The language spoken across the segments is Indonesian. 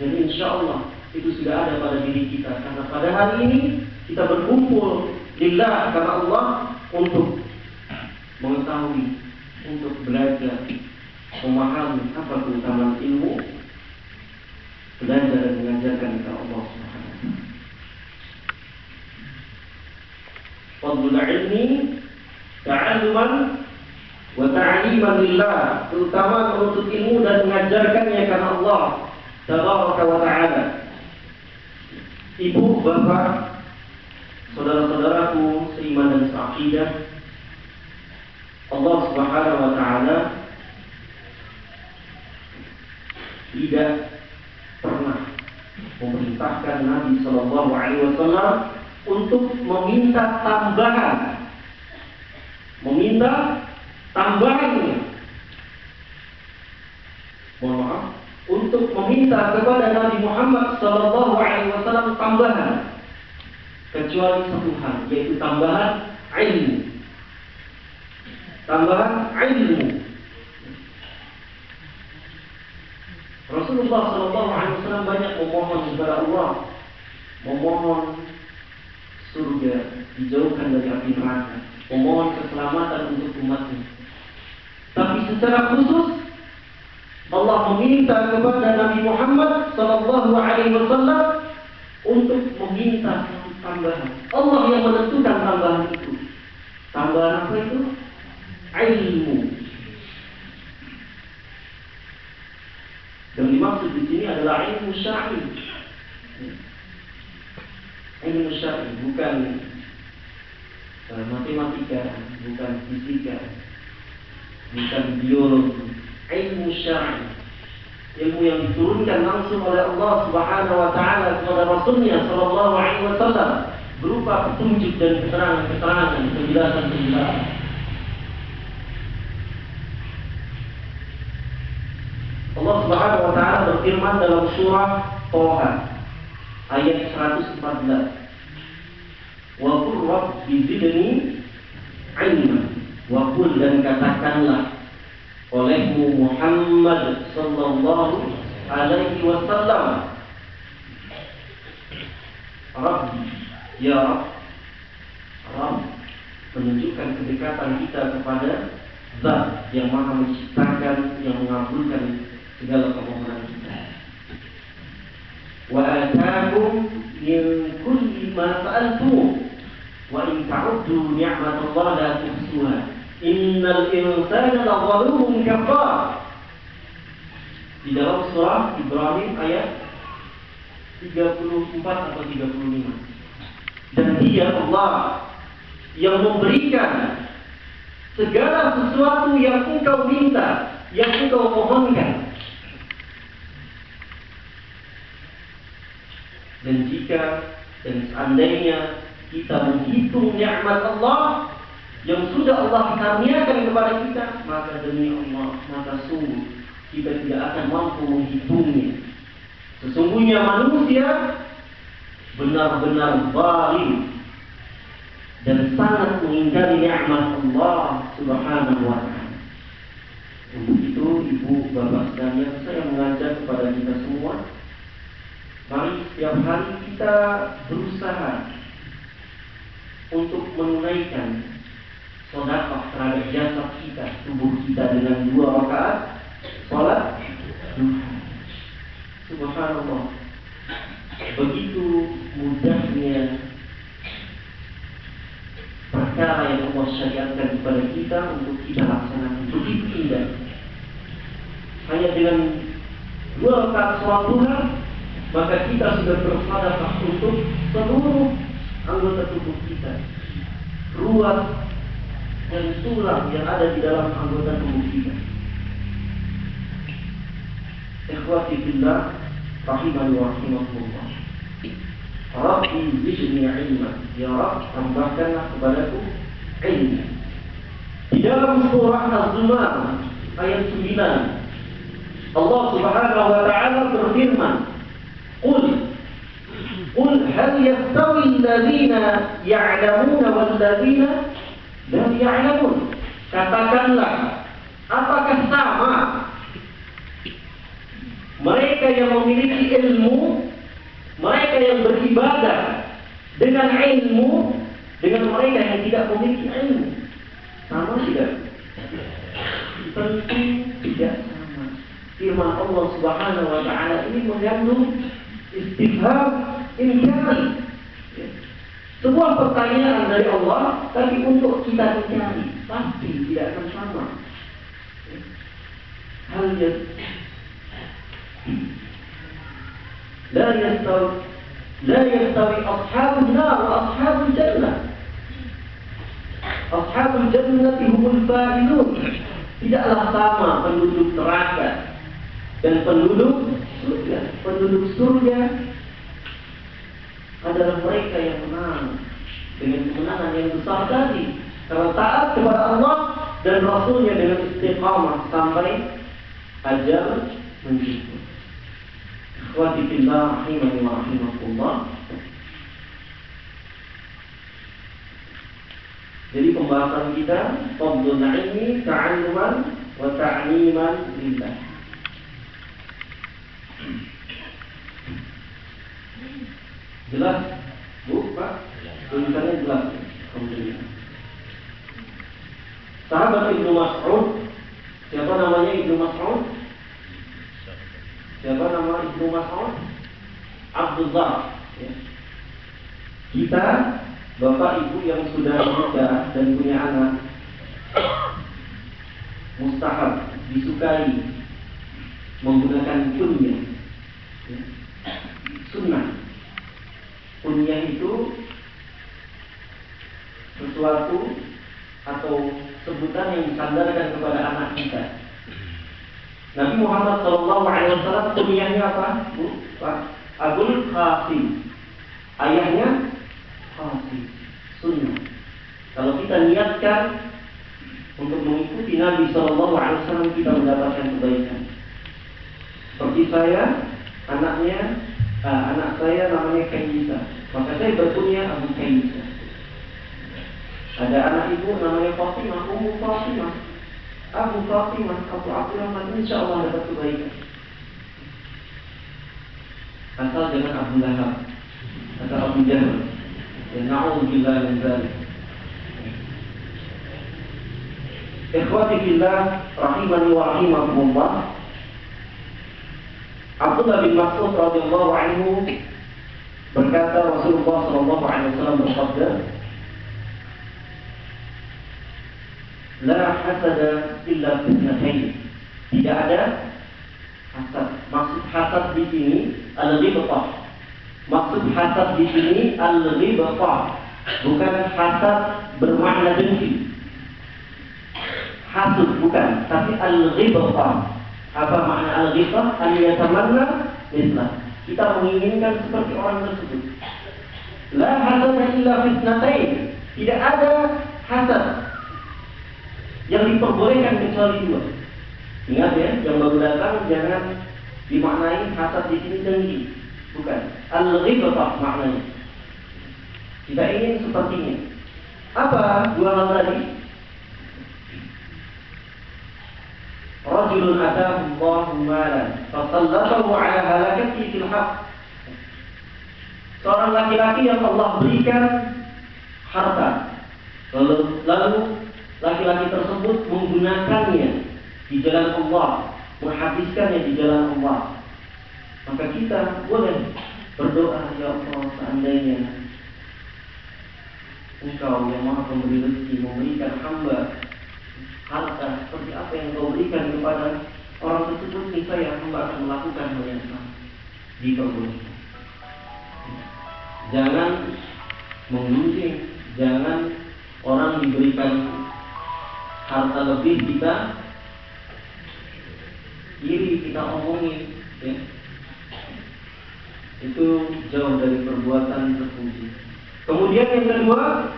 Dan insya Allah itu sudah ada pada diri kita. Karena pada hari ini kita berkumpul lillah karena Allah untuk mengetahui, untuk belajar, memahami apa keutamaan ilmu, belajar dan mengajarkan kepada Allah Subhanahu wa taala. Fadlul ilmi ta'alluman wa ta'liman lillah, keutamaan menuntut ilmu dan mengajarkannya karena Allah Tabaraka wa ta'ala. Ibu, bapak, saudara-saudaraku seiman dan seakidah, Allah Subhanahu wa taala tidak pernah memerintahkan Nabi sallallahu alaihi wasallam untuk meminta tambahannya. Mohon maaf, untuk meminta kepada Nabi Muhammad sallallahu alaihi wasallam tambahan, kecuali satu hal, yaitu tambahan ilmu. Rasulullah sallallahu alaihi wasallam banyak memohon kepada Allah, memohon surga, dijauhkan dari api neraka, memohon keselamatan untuk umatnya. Tapi secara khusus Allah meminta kepada Nabi Muhammad sallallahu alaihi wasallam untuk meminta tambahan. Allah yang menentukan tambahan itu. Tambahan apa itu? Ilmu. Yang dimaksud di sini adalah ilmu syar'i. Ilmu syar'i, bukan matematika, bukan fisika, bukan biologi. Ilmu syar'i, ilmu yang diturunkan langsung oleh Allah Subhanahu wa taala kepada Rasulnya sallallahu alaihi wasallam berupa petunjuk dan keterangan-keterangan, penjelasan-penjelasan. Allah Subhanahu wa taala berfirman dalam surah Thaha ayat 114. Wa qur rabbi zidni ilma. Wa qul, dan katakanlah olehmu Muhammad sallallahu alaihi wasallam, Rabbi, ya Rabb, menunjukkan kedekatan kita kepada Zat yang Maha menciptakan, yang mengabulkan segala permohonan kita. Wa ataakum min kulli ma sa'altum wa in ta'uddu ni'matallahi la tuhsuha innal insana lazalumun kafar. Di dalam surah Ibrahim ayat 34 atau 35. Dan Dia Allah yang memberikan segala sesuatu yang engkau minta, yang engkau mohonkan. Dan jika dan seandainya kita menghitung nikmat Allah yang sudah Allah karuniakan kepada kita, maka demi Allah, maka sungguh kita tidak akan mampu menghitungnya. Sesungguhnya manusia benar-benar zalim dan sangat mengingkari nikmat Allah Subhanahu wa taala. Untuk itu, ibu, bapak sekalian, saya mengajak kepada kita semua, mari setiap hari kita berusaha untuk menunaikan sedekah terhadap jasad kita, tubuh kita, dengan 2 rakaat salat duha. Subhanallah, begitu mudahnya perkara yang Allah syariatkan kepada kita untuk kita laksanakan. Begitu indah. Hanya dengan 2 rakaat salat duha, maka kita sudah bersedekah untuk seluruh anggota tubuh kita, ruas dan tulang yang ada di dalam anggota tubuh kita. Ikhwati fillah, rahimani wa rahimakumullah. Rabbi zidni ilma, ya Rabb, tambahkanlah kepadaku ilmu. Di dalam surah Az-Zumar ayat 9, Allah Subhanahu wa taala berfirman, Qul hal yastawi alladhina ya'lamuna wal ladzina la ya'lamun. Katakanlah, apakah sama mereka yang memiliki ilmu, mereka yang beribadah dengan ilmu, dengan mereka yang tidak memiliki ilmu. Sama tidak? Tentu tidak sama. Firman Allah Subhanahu wa taala ini mengandung istifham inkari. Sebuah pertanyaan dari Allah, tapi untuk kita mencari pasti tidak akan sama. Hal yang la yastawi ashabun nar wa ashabul jannah. Ashabul jannati humul faizun. Tidaklah sama penduduk neraka dan penduduk surga. Penduduk surga adalah mereka yang menang dengan kemenangan yang besar tadi, karena taat kepada Allah dan Rasulnya dengan istiqamah sampai ajal menjemput. Ikhwati fillah rahimani wa rahimakumullah. Jadi pembahasan kita fadlul ilmi ta'alluman wa ta'liman lillah. Jelas? Bu, Pak? Tulisannya jelas. Alhamdulillah. Sahabat Ibnu Mas'ud. Siapa namanya Ibnu Mas'ud? Siapa nama Ibnu Mas'ud? Abdullah. Ya. Kita, bapak ibu yang sudah menikah dan punya anak, mustahab, disukai menggunakan kunyah. Ya. Sunnah. Kunyah itu sesuatu atau sebutan yang disandarkan kepada anak kita. Nabi Muhammad SAW kunyahnya apa? Bu, Pak? Abul Qasim. Ayahnya Qasim. Sunnah. Kalau kita niatkan untuk mengikuti Nabi SAW, kita mendapatkan kebaikan. Seperti saya, anak saya namanya Kaisa, maka saya berkunyah Abu Kaisa. Ada anak ibu namanya Fatimah, Ummu Fatimah, Abu Fatimah, Abu Abdurrahman, insya Allah dapat kebaikan. Asal jangan Abu Lahab atau Abu Jahal. Ya na'udzubillah min dzalik. Ikhwati fillah rahimani wa rahimakumullah. Abdullah bin Mas'ud radhiyallahu anhu berkata, Rasulullah sallallahu alaihi wasallam bersabda, la hasada illa fitnatain. Tidak ada hasad. Maksud hasad di sini al-ghibthah. Maksud hasad di sini al-ghibthah, bukan hasad bermakna dengki. Hasud bukan, tapi al-ghibthah. Apa makna al-ghibthah? Al-yatamanna mislah. Kita menginginkan seperti orang tersebut. La hasada illa fitnatain. Tidak ada hasad yang diperbolehkan kecuali dua. Ingat ya, yang baru datang jangan dimaknai hasad di sini dengki. Bukan. Al-ghibthah maknanya. Kita ingin sepertinya. Apa dua hal tadi? Rajulun atahu Allahu malan fasallatahu ala halakati fil haqq. Seorang laki-laki yang Allah berikan harta, lalu laki-laki tersebut menggunakannya di jalan Allah, menghabiskannya di jalan Allah. Maka kita boleh berdoa, ya Allah, seandainya Engkau yang Maha Pemberi rezeki memberikan hamba harta seperti apa yang Kau berikan kepada orang tersebut, niscaya hamba akan melakukan hal yang sama. Diperbolehkan. Jangan menggunjing, jangan orang diberikan harta lebih kita iri, kita omongin, ya. Itu jauh dari perbuatan terpuji. Kemudian yang kedua,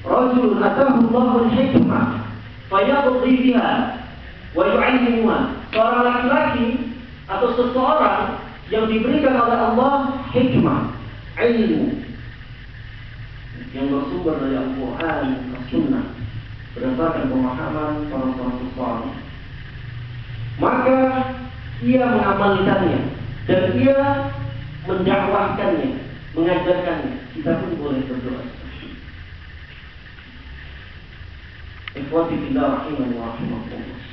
rajulun atahu Allahul hikmah fayaqdi biha wa yu'allimuha. Seorang laki-laki atau seseorang yang diberikan oleh Allah hikmah, ilmu yang bersumber dari Al-Quran dan Sunnah berdasarkan pemahaman para salafus saleh, maka ia mengamalkannya, dan ia mendakwahkannya, mengajarkannya, kita pun boleh berdoa. Ikhwati fillah rahimani wa rahimakumullah.